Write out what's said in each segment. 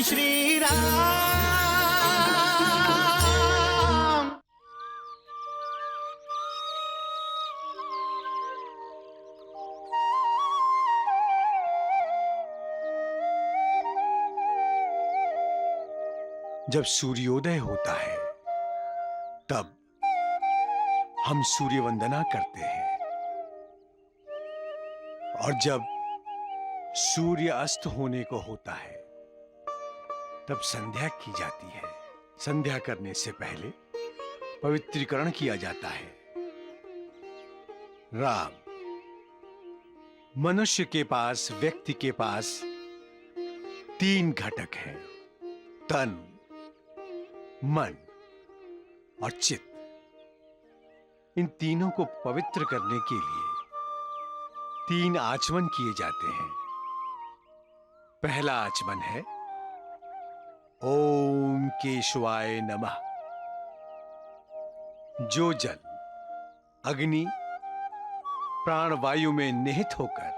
जय श्री राम। जब सूर्योदय होता है तब हम सूर्य वंदना करते हैं, और जब सूर्य अस्त होने को होता है तब संध्या की जाती है। संध्या करने से पहले पवित्रीकरण किया जाता है। राम, मनुष्य के पास, व्यक्ति के पास 3 घटक हैं, तन, मन और चित्त। इन तीनों को पवित्र करने के लिए 3 आचमन किए जाते हैं। पहला आचमन है ओम केशवाय नमः। जो जल अग्नि प्राणवायु में निहित होकर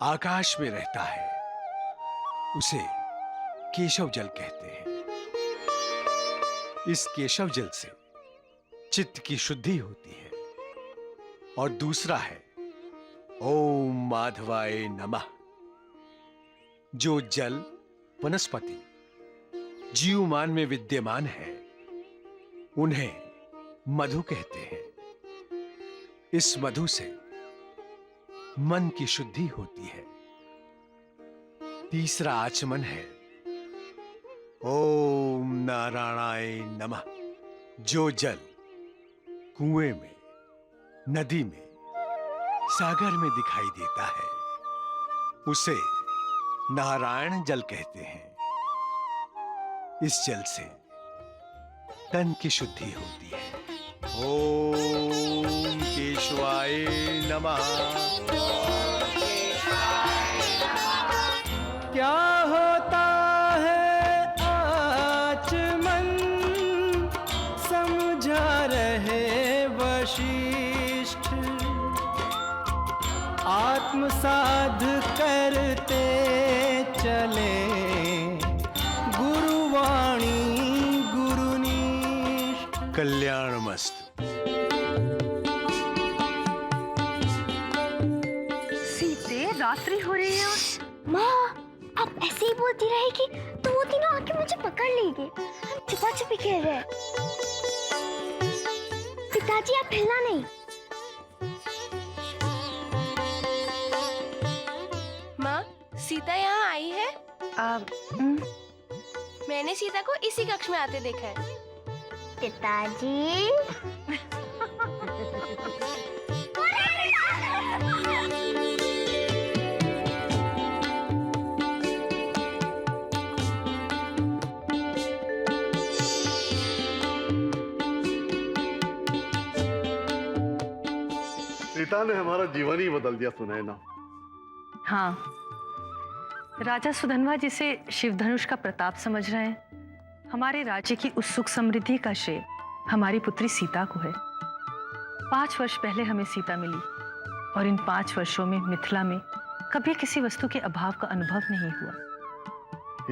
आकाश में रहता है उसे केशव जल कहते हैं। इस केशव जल से चित्त की शुद्धि होती है। और दूसरा है ओम माधवाय नमः। जो जल वनस्पति जीवमान में विद्यमान है उन्हें मधु कहते हैं। इस मधु से मन की शुद्धि होती है। तीसरा आचमन है ओम नारायणाय नमः। जो जल कुएं में, नदी में, सागर में दिखाई देता है उसे नारायण जल कहते हैं। इस जल से तन की शुद्धि होती है। ओम केशवाय नमः। क्या होता है आचमन, समझा रहे वशिष्ठ। आत्मसाध करते चले गुरुवाणी गुरुनिष्ठ। कल्याणमस्तु। सीते, रात्रि हो रही है। माँ, आप ऐसे ही बोलती रहेगी तो वो तीनों आके मुझे पकड़ लेंगे। हम छुपा छुपी खेल रहे हैं। पिताजी, आप हिलना नहीं। माँ, सीता यहाँ आई है? मैंने सीता को इसी कक्ष में आते देखा है। पिताजी। सीता ने हमारा जीवन ही बदल दिया सुनैना। हाँ, राजा सुधन्वा जिसे शिवधनुष का प्रताप समझ रहे हैं, हमारे राज्य की उस सुख समृद्धि का श्रेय हमारी पुत्री सीता को है। 5 वर्ष पहले हमें सीता मिली और इन 5 वर्षों में मिथिला में कभी किसी वस्तु के अभाव का अनुभव नहीं हुआ।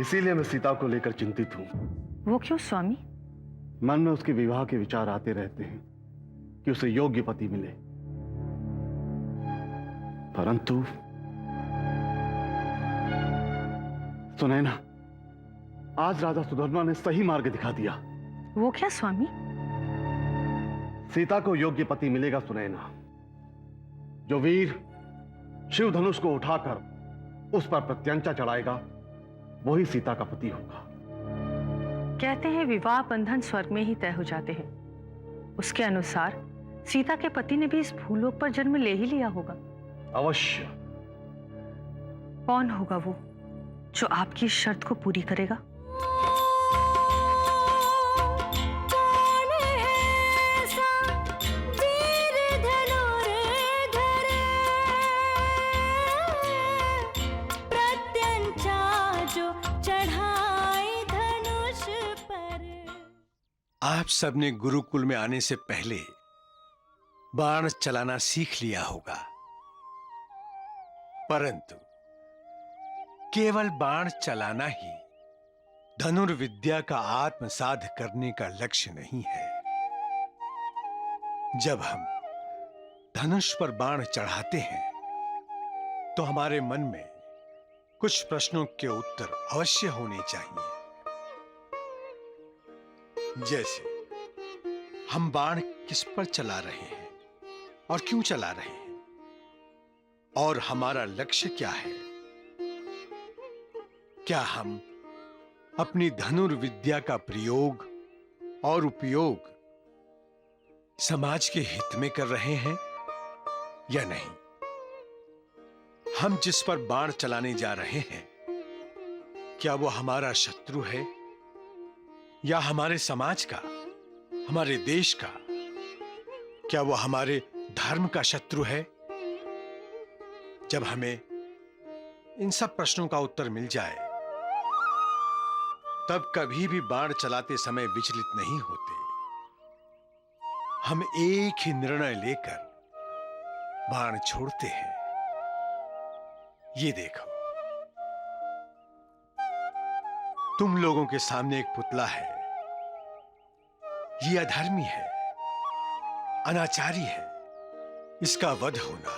इसीलिए मैं सीता को लेकर चिंतित हूँ। वो क्यों स्वामी? मन में उसके विवाह के विचार आते रहते हैं कि उसे योग्य पति मिले, परंतु सुनैना, आज राजा सुधन्वा ने सही मार्ग दिखा दिया। वो क्या स्वामी? सीता को योग्य पति मिलेगा सुनैना। जो वीर शिव धनुष को उठाकर उस पर प्रत्यंचा चढ़ाएगा वही सीता का पति होगा। कहते हैं विवाह बंधन स्वर्ग में ही तय हो जाते हैं। उसके अनुसार सीता के पति ने भी इस भूलोक पर जन्म ले ही लिया होगा। अवश्य। कौन होगा वो जो आपकी शर्त को पूरी करेगा? आप सबने गुरुकुल में आने से पहले बाण चलाना सीख लिया होगा, परंतु केवल बाण चलाना ही धनुर्विद्या का आत्मसाध करने का लक्ष्य नहीं है। जब हम धनुष पर बाण चढ़ाते हैं तो हमारे मन में कुछ प्रश्नों के उत्तर अवश्य होने चाहिए। जैसे हम बाण किस पर चला रहे हैं और क्यों चला रहे हैं, और हमारा लक्ष्य क्या है। क्या हम अपनी धनुर्विद्या का प्रयोग और उपयोग समाज के हित में कर रहे हैं या नहीं। हम जिस पर बाण चलाने जा रहे हैं, क्या वो हमारा शत्रु है या हमारे समाज का, हमारे देश का? क्या वो हमारे धर्म का शत्रु है? जब हमें इन सब प्रश्नों का उत्तर मिल जाए, तब कभी भी बाण चलाते समय विचलित नहीं होते। हम एक ही निर्णय लेकर बाण छोड़ते हैं। ये देखो, तुम लोगों के सामने एक पुतला है। ये अधर्मी है, अनाचारी है। इसका वध होना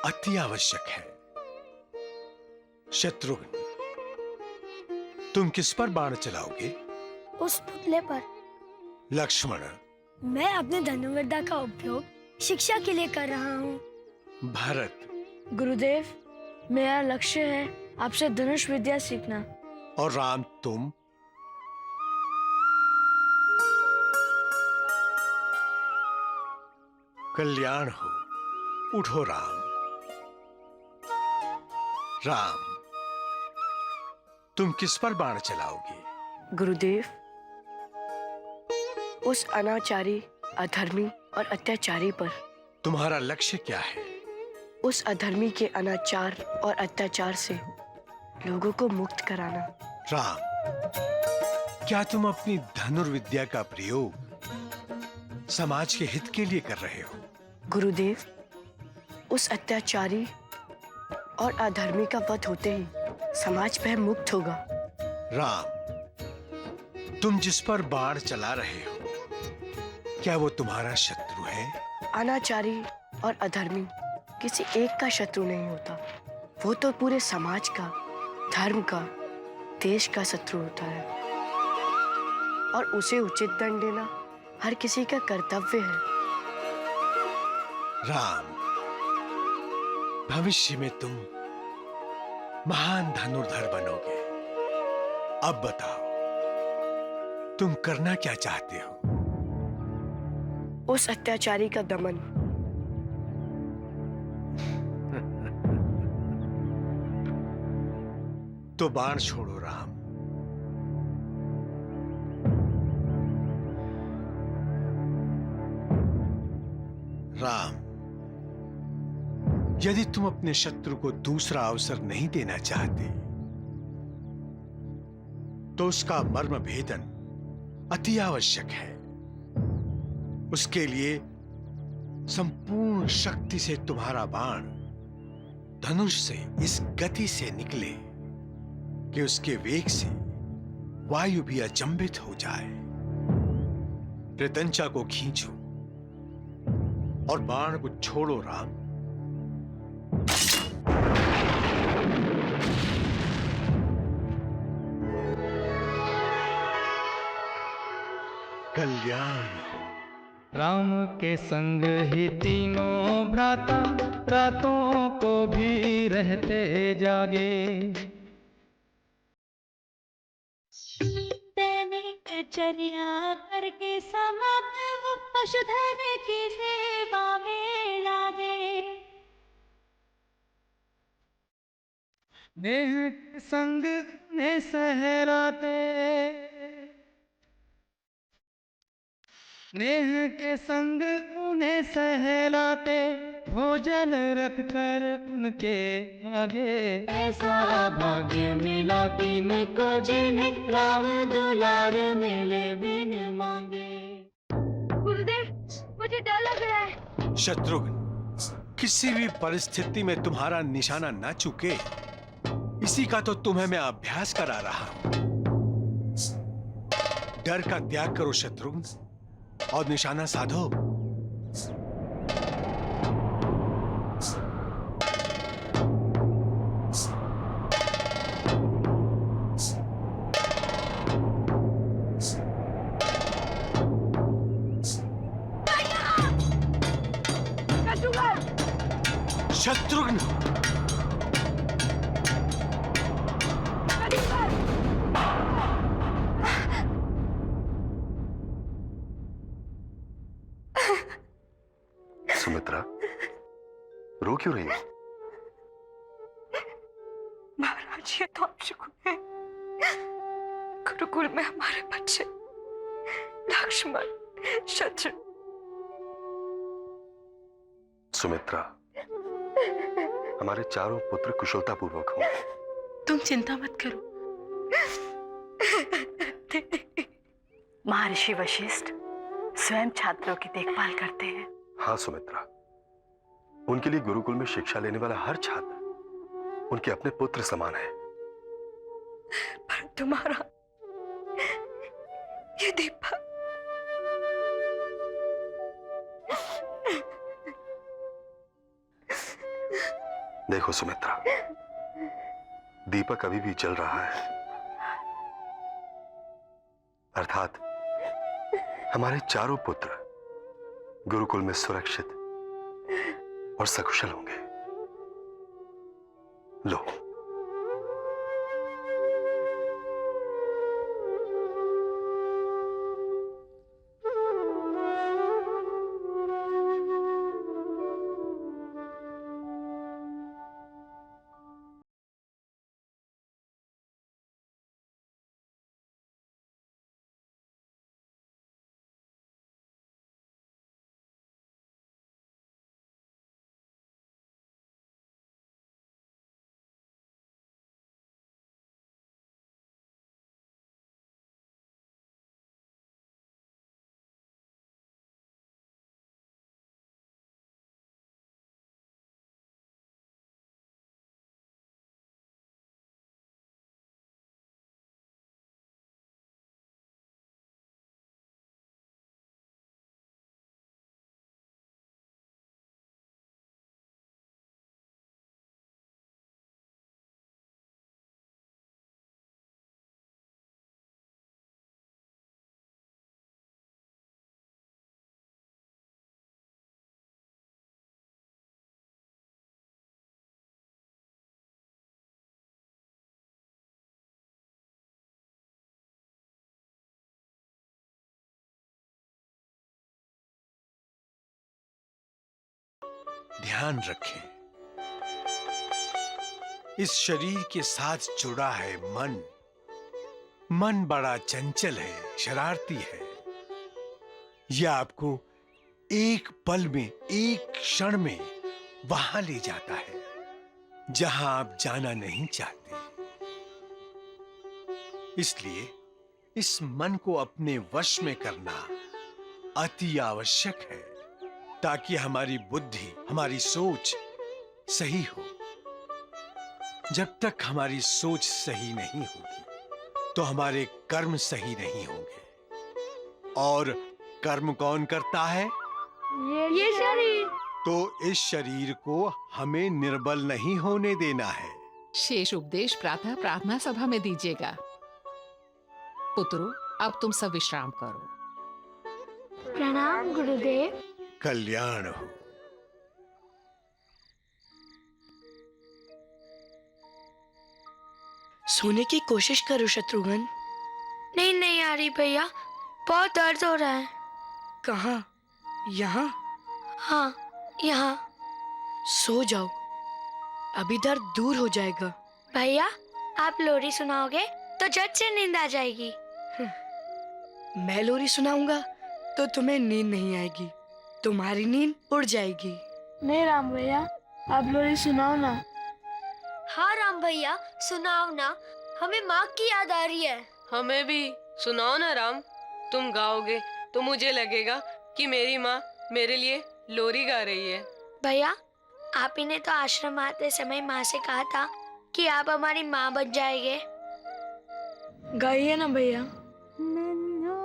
अति आवश्यक है। शत्रुघ्न, तुम किस पर बाण चलाओगे? उस पुतले पर। लक्ष्मण, मैं अपने धनुर्विद्या का उपयोग शिक्षा के लिए कर रहा हूँ। भरत, गुरुदेव, मेरा लक्ष्य है आपसे धनुष विद्या सीखना। और राम, तुम? कल्याण हो। उठो राम। राम, तुम किस पर बाण चलाओगे? गुरुदेव, उस अनाचारी, अधर्मी और अत्याचारी पर। तुम्हारा लक्ष्य क्या है? उस अधर्मी के अनाचार और अत्याचार से लोगों को मुक्त कराना। राम, क्या तुम अपनी धनुर्विद्या का प्रयोग समाज के हित के लिए कर रहे हो? गुरुदेव, उस अत्याचारी और अधर्मी का वध होते ही समाज भय मुक्त होगा। राम, तुम जिस पर बाण चला रहे हो, क्या वो तुम्हारा शत्रु है? अनाचारी और अधर्मी किसी एक का शत्रु नहीं होता। वो तो पूरे समाज का, धर्म का, देश का शत्रु होता है, और उसे उचित दंड देना हर किसी का कर्तव्य है। राम, भविष्य में तुम महान धनुर्धर बनोगे। अब बताओ, तुम करना क्या चाहते हो? उस अत्याचारी का दमन। तो बाण छोड़ो राम। राम, यदि तुम अपने शत्रु को दूसरा अवसर नहीं देना चाहते, तो उसका मर्म भेदन अति आवश्यक है। उसके लिए संपूर्ण शक्ति से तुम्हारा बाण धनुष से इस गति से निकले कि उसके वेग से वायु भी अचंभित हो जाए। प्रत्यंचा को खींचो और बाण को छोड़ो राम। कल्याण। राम के संग ही तीनों भ्राता रातों को भी रहते जागे। दैनिक चर्या करके समाप्त वो पशुधन की सेवा में लागे। नेह के संग ने सहराते, नेह के संग उन्हें सहलाते, भोजन रख कर उनके आगे। ऐसा भाग्य मिला तीन को जिन्हें राम दुलार मिले बिन मांगे। गुरुदेव, मुझे डर लग रहा है। शत्रुघ्न, किसी भी परिस्थिति में तुम्हारा निशाना न चूके, इसी का तो तुम्हें मैं अभ्यास करा रहा हूं। डर का त्याग करो शत्रुघ्न और निशाना साधो। शत्रुघ्न सुमित्रा, रो क्यों रही हो? महाराज, ये तो आप शुक्र है। गुरुकुल में हमारे बच्चे लक्ष्मण, शत्रु। सुमित्रा, हमारे चारों पुत्र कुशलतापूर्वक हों। तुम चिंता मत करो। महर्षि वशिष्ठ स्वयं छात्रों की देखभाल करते हैं। हाँ सुमित्रा, उनके लिए गुरुकुल में शिक्षा लेने वाला हर छात्र उनके अपने पुत्र समान है। पर तुम्हारा ये दीपक, देखो सुमित्रा, दीपक अभी भी जल रहा है, अर्थात हमारे चारों पुत्र गुरुकुल में सुरक्षित और सकुशल होंगे। लो, ध्यान रखें, इस शरीर के साथ जुड़ा है मन। मन बड़ा चंचल है, शरारती है। यह आपको एक पल में, एक क्षण में वहां ले जाता है जहां आप जाना नहीं चाहते। इसलिए इस मन को अपने वश में करना अति आवश्यक है, ताकि हमारी बुद्धि, हमारी सोच सही हो। जब तक हमारी सोच सही नहीं होगी तो हमारे कर्म सही नहीं होंगे। और कर्म कौन करता है? ये शरीर। तो इस शरीर को हमें निर्बल नहीं होने देना है। शेष उपदेश प्रातः प्रार्थना सभा में दीजिएगा। पुत्रों, अब तुम सब विश्राम करो। प्रणाम गुरुदेव। कल्याण हो। सोने की कोशिश करो शत्रुघ्न। नहीं नहीं आ रही भैया, बहुत दर्द हो रहा है। कहाँ? यहाँ? हाँ, यहाँ। सो जाओ, अभी दर्द दूर हो जाएगा। भैया, आप लोरी सुनाओगे तो झट से नींद आ जाएगी। मैं लोरी सुनाऊंगा तो तुम्हें नींद नहीं आएगी, तुम्हारी नींद उड़ जाएगी। नहीं राम भैया, आप लोरी सुनाओ ना। हाँ राम भैया, सुनाओ ना, हमें माँ की याद आ रही है। हमें भी सुनाओ ना राम। तुम गाओगे तो मुझे लगेगा कि मेरी माँ मेरे लिए लोरी गा रही है। भैया, आप ही ने तो आश्रम आते समय माँ से कहा था कि आप हमारी माँ बन जाएंगे। गाइए ना भैया। नन्हा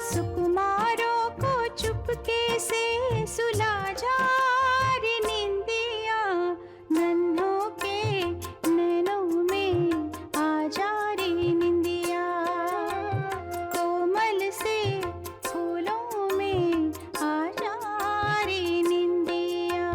सुकुमारों को चुपके से सुला जा रे निंदिया, नन्हों के नैनों में आ जा रे निंदिया, कोमल से फूलों में आ जा रे निंदिया।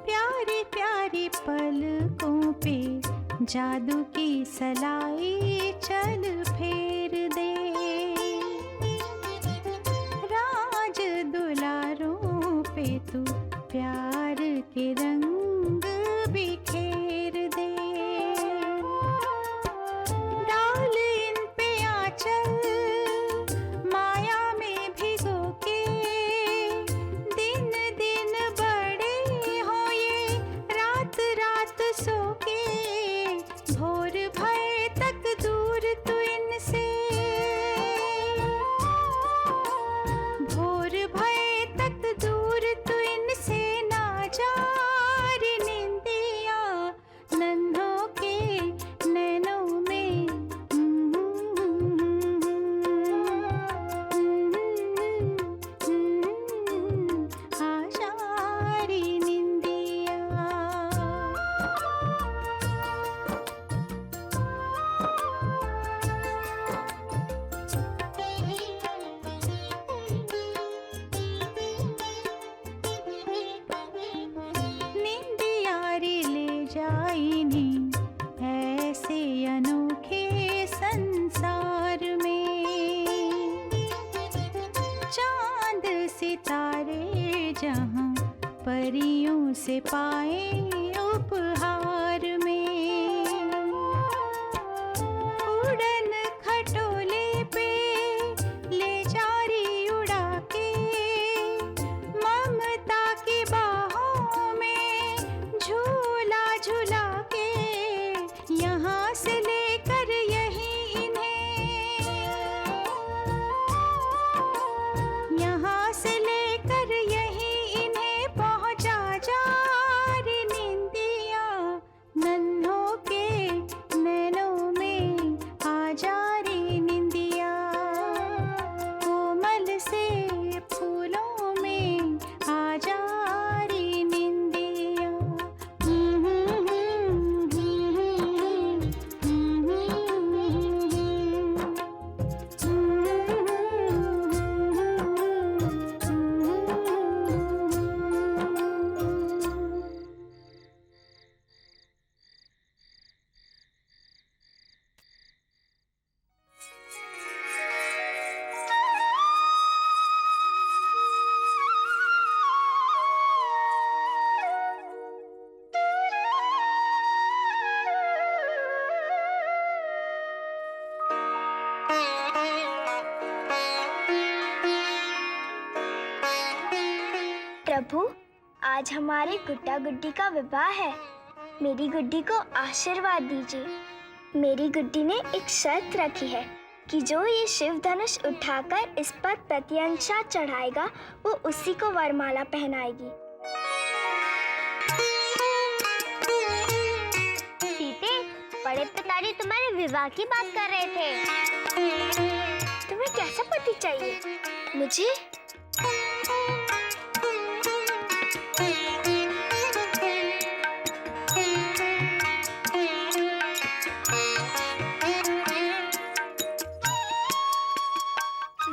प्यारे प्यारे पलकों पे जादू की सलाई चल फेर दे, राज दुलारों पे तू प्यार के रंग बिखेर दे, डाल इन पे आंचल माया में भिगो के, दिन दिन बड़े हो ये रात रात सो के, भोर भय तक दूर तू इनसे, भोर भय तक दूर तू इनसे ना जा रे निंदिया, नन्हों के नैनों में आ जा रे निंदिया। निंदियारी ले जाई नी ऐसे अनोखे संसार में, चांद सितारे जहां परियों से पाए उपहार में, उड़न खटोले पे ले जा रही उड़ा के, ममता की बाहों में झूला झूला के, यहाँ से लेकर यहीं इन्हें, यहाँ से लेकर यहीं इन्हें पहुँचा जा रे निंदिया, नन्हों के नैनों में आ जा रे निंदिया, कोमल से फूलों में आ जा रे निंदिया। प्रभु, आज हमारे गुड्डा गुड्डी का विवाह है। मेरी गुड्डी को आशीर्वाद दीजिए। मेरी गुड्डी ने एक शर्त रखी है कि जो ये शिव धनुष उठाकर इस पर प्रत्यंशा चढ़ाएगा वो उसी को वरमाला पहनाएगी। सीते, बड़े पिताजी तुम्हारे विवाह की बात कर रहे थे। तुम्हें कैसा पति चाहिए? मुझे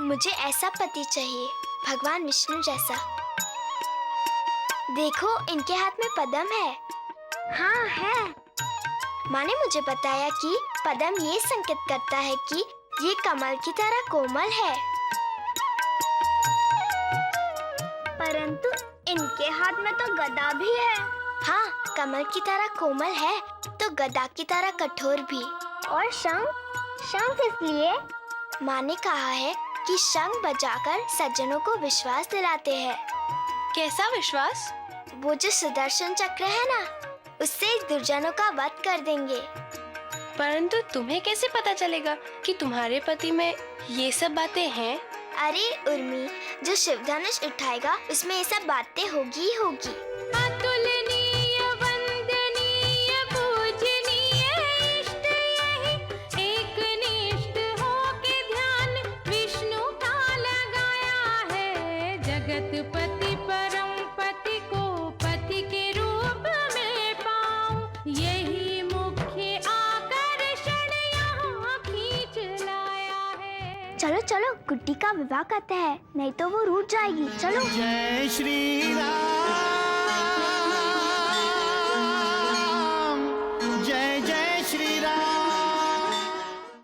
मुझे ऐसा पति चाहिए, भगवान विष्णु जैसा। देखो, इनके हाथ में पद्म है। हाँ है। माँ ने मुझे बताया कि पद्म ये संकेत करता है कि ये कमल की तरह कोमल है। परंतु इनके हाथ में तो गदा भी है। हाँ, कमल की तरह कोमल है तो गदा की तरह कठोर भी। और शंख? शंख किस लिए? माँ ने कहा है कि शंख बजाकर सज्जनों को विश्वास दिलाते हैं। कैसा विश्वास? वो जो सुदर्शन चक्र है ना, उससे दुर्जनों का वध कर देंगे। परंतु तुम्हें कैसे पता चलेगा कि तुम्हारे पति में ये सब बातें हैं? अरे उर्मी, जो शिव धनुष उठाएगा उसमें ये सब बातें होगी ही होगी। अतुलनीय वंदनीय पूजनीय इष्ट यही एकनिष्ठ होके ध्यान विष्णु का लगाया है। जगतपति परम पति को पति के रूप में पाऊं, यही मुख्य आकर्षण यहाँ खींच लाया है। चलो चलो, गुड्डी का विवाह करते हैं, नहीं तो वो रूठ जाएगी। चलो। जय श्री राम।